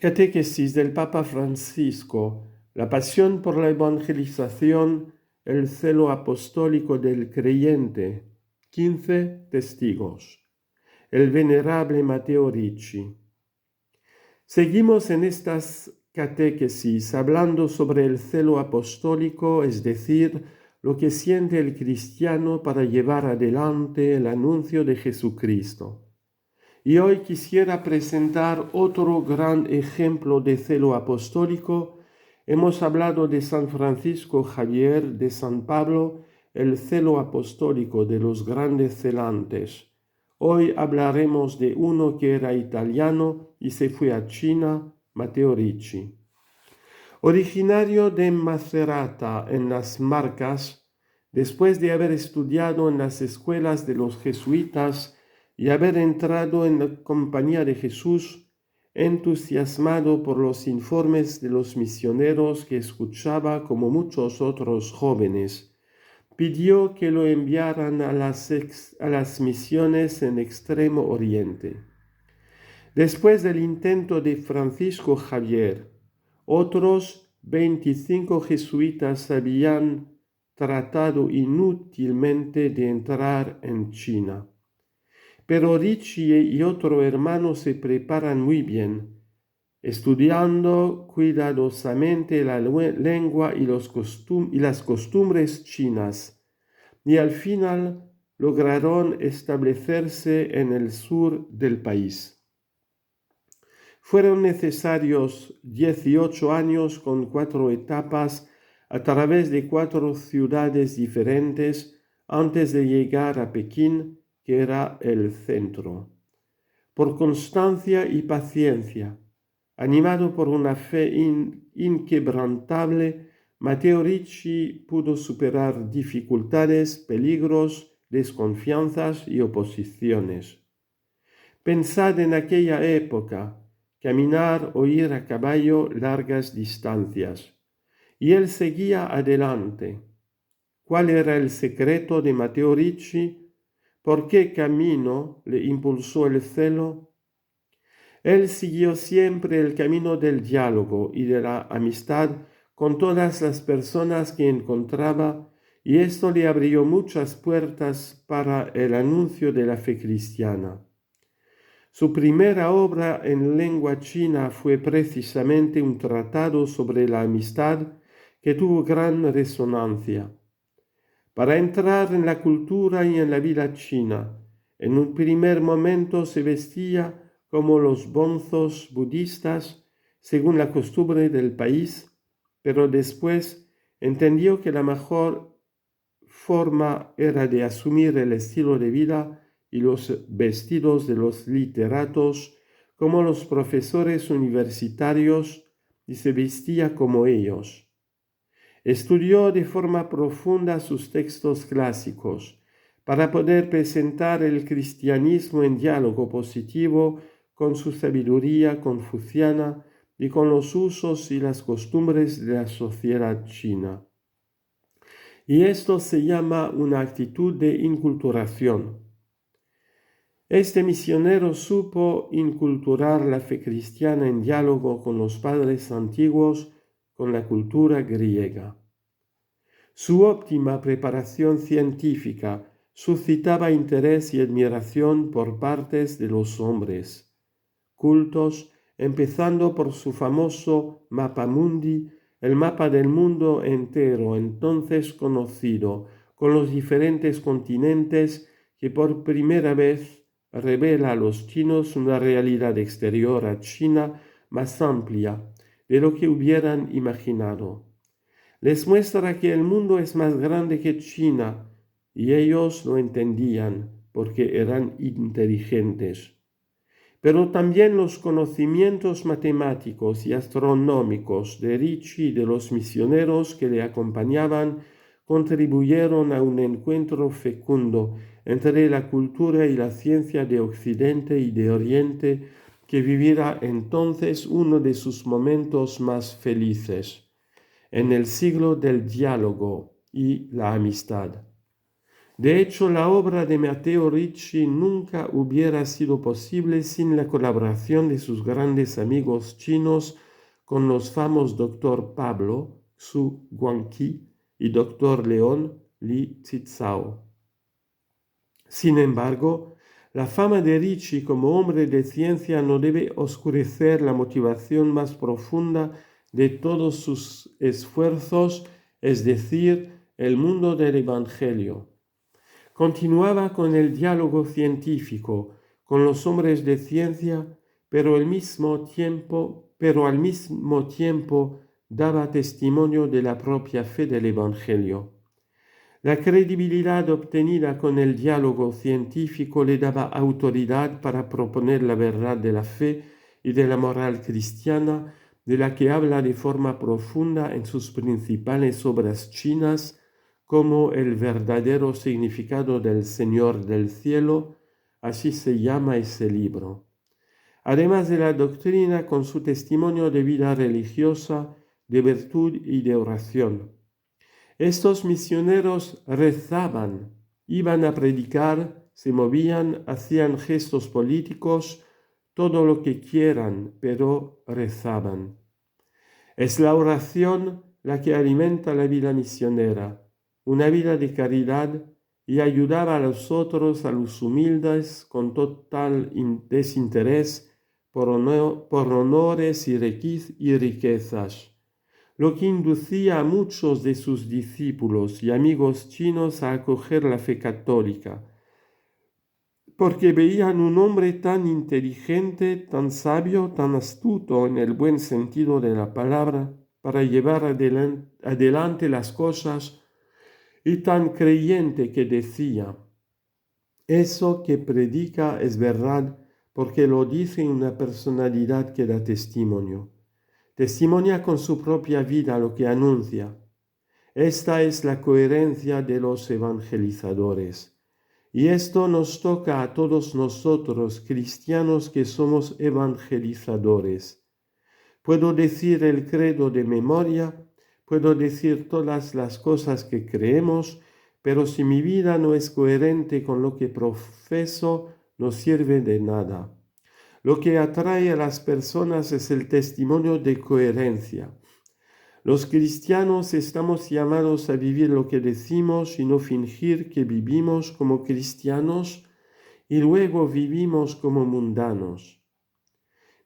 Catequesis del Papa Francisco, la pasión por la evangelización, el celo apostólico del creyente, 15 testigos. El venerable Matteo Ricci. Seguimos en estas catequesis hablando sobre el celo apostólico, es decir, lo que siente el cristiano para llevar adelante el anuncio de Jesucristo. Y hoy quisiera presentar otro gran ejemplo de celo apostólico. Hemos hablado de San Francisco Javier, de San Pablo, el celo apostólico de los grandes celantes. Hoy hablaremos de uno que era italiano y se fue a China, Matteo Ricci. Originario de Macerata, en las Marcas, después de haber estudiado en las escuelas de los jesuitas y haber entrado en la compañía de Jesús, entusiasmado por los informes de los misioneros que escuchaba como muchos otros jóvenes, pidió que lo enviaran a las misiones en Extremo Oriente. Después del intento de Francisco Javier, otros 25 jesuitas habían tratado inútilmente de entrar en China. Pero Ricci y otro hermano se preparan muy bien, estudiando cuidadosamente la lengua y las costumbres chinas, y al final lograron establecerse en el sur del país. Fueron necesarios 18 años con 4 etapas a través de 4 ciudades diferentes antes de llegar a Pekín, que era el centro. Por constancia y paciencia, animado por una fe inquebrantable, Matteo Ricci pudo superar dificultades, peligros, desconfianzas y oposiciones. Pensad en aquella época, caminar o ir a caballo largas distancias, y él seguía adelante. ¿Cuál era el secreto de Matteo Ricci? ¿Por qué camino le impulsó el celo? Él siguió siempre el camino del diálogo y de la amistad con todas las personas que encontraba, y esto le abrió muchas puertas para el anuncio de la fe cristiana. Su primera obra en lengua china fue precisamente un tratado sobre la amistad que tuvo gran resonancia. Para entrar en la cultura y en la vida china, en un primer momento se vestía como los bonzos budistas, según la costumbre del país, pero después entendió que la mejor forma era de asumir el estilo de vida y los vestidos de los literatos como los profesores universitarios, y se vestía como ellos. Estudió de forma profunda sus textos clásicos para poder presentar el cristianismo en diálogo positivo con su sabiduría confuciana y con los usos y las costumbres de la sociedad china. Y esto se llama una actitud de inculturación. Este misionero supo inculturar la fe cristiana en diálogo con los padres antiguos, con la cultura griega. Su óptima preparación científica suscitaba interés y admiración por partes de los hombres cultos, empezando por su famoso Mapa Mundi, el mapa del mundo entero entonces conocido, con los diferentes continentes, que por primera vez revela a los chinos una realidad exterior a China más amplia de lo que hubieran imaginado. Les muestra que el mundo es más grande que China, y ellos lo entendían porque eran inteligentes. Pero también los conocimientos matemáticos y astronómicos de Ricci y de los misioneros que le acompañaban contribuyeron a un encuentro fecundo entre la cultura y la ciencia de Occidente y de Oriente, que viviera entonces uno de sus momentos más felices, en el siglo del diálogo y la amistad. De hecho, la obra de Matteo Ricci nunca hubiera sido posible sin la colaboración de sus grandes amigos chinos con los famosos Dr. Pablo Xu Guangqi y Dr. León Li Zizao. Sin embargo, la fama de Ricci como hombre de ciencia no debe oscurecer la motivación más profunda de todos sus esfuerzos, es decir, el mundo del Evangelio. Continuaba con el diálogo científico con los hombres de ciencia, pero al mismo tiempo daba testimonio de la propia fe del Evangelio. La credibilidad obtenida con el diálogo científico le daba autoridad para proponer la verdad de la fe y de la moral cristiana, de la que habla de forma profunda en sus principales obras chinas, como El verdadero significado del Señor del cielo, así se llama ese libro. Además de la doctrina, con su testimonio de vida religiosa, de virtud y de oración. Estos misioneros rezaban, iban a predicar, se movían, hacían gestos políticos, todo lo que quieran, pero rezaban. Es la oración la que alimenta la vida misionera, una vida de caridad, y ayudar a los otros, a los humildes, con total desinterés por honores y riquezas, lo que inducía a muchos de sus discípulos y amigos chinos a acoger la fe católica, porque veían un hombre tan inteligente, tan sabio, tan astuto en el buen sentido de la palabra, para llevar adelante las cosas, y tan creyente que decía: eso que predica es verdad, porque lo dice una personalidad que da testimonio. Testimonia con su propia vida lo que anuncia. Esta es la coherencia de los evangelizadores. Y esto nos toca a todos nosotros, cristianos que somos evangelizadores. Puedo decir el credo de memoria, puedo decir todas las cosas que creemos, pero si mi vida no es coherente con lo que profeso, no sirve de nada. Lo que atrae a las personas es el testimonio de coherencia. Los cristianos estamos llamados a vivir lo que decimos y no fingir que vivimos como cristianos y luego vivimos como mundanos.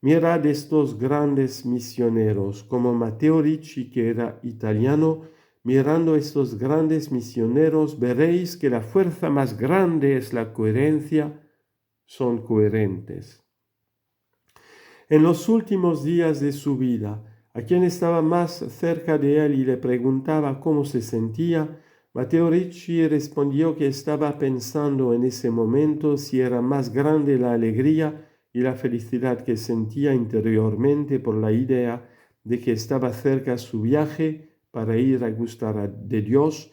Mirad estos grandes misioneros, como Matteo Ricci, que era italiano. Mirando estos grandes misioneros, veréis que la fuerza más grande es la coherencia. Son coherentes. En los últimos días de su vida, a quien estaba más cerca de él y le preguntaba cómo se sentía, Matteo Ricci respondió que estaba pensando en ese momento si era más grande la alegría y la felicidad que sentía interiormente por la idea de que estaba cerca su viaje para ir a gustar de Dios,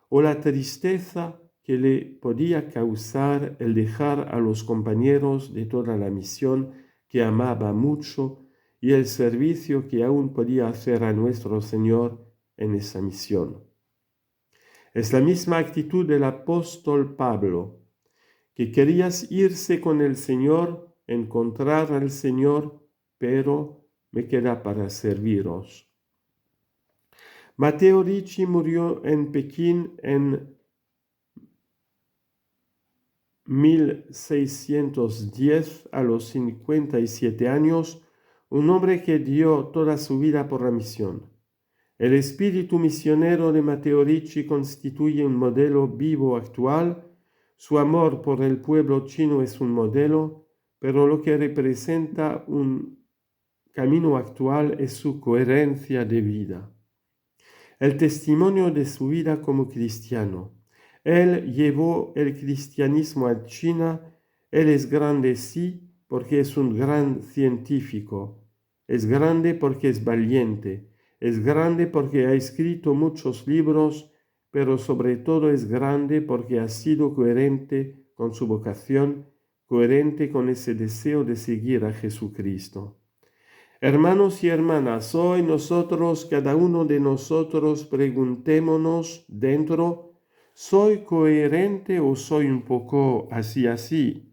o la tristeza que le podía causar el dejar a los compañeros de toda la misión que amaba mucho y el servicio que aún podía hacer a nuestro Señor en esa misión. Es la misma actitud del apóstol Pablo, que quería irse con el Señor, encontrar al Señor, pero me queda para serviros. Matteo Ricci murió en Pekín en 1610 a los 57 años, un hombre que dio toda su vida por la misión. El espíritu misionero de Matteo Ricci constituye un modelo vivo actual. Su amor por el pueblo chino es un modelo, pero lo que representa un camino actual es su coherencia de vida. El testimonio de su vida como cristiano. Él llevó el cristianismo a China. Él es grande, sí, porque es un gran científico. Es grande porque es valiente. Es grande porque ha escrito muchos libros, pero sobre todo es grande porque ha sido coherente con su vocación, coherente con ese deseo de seguir a Jesucristo. Hermanos y hermanas, hoy cada uno de nosotros, preguntémonos dentro, ¿Soy coherente o soy un poco así así?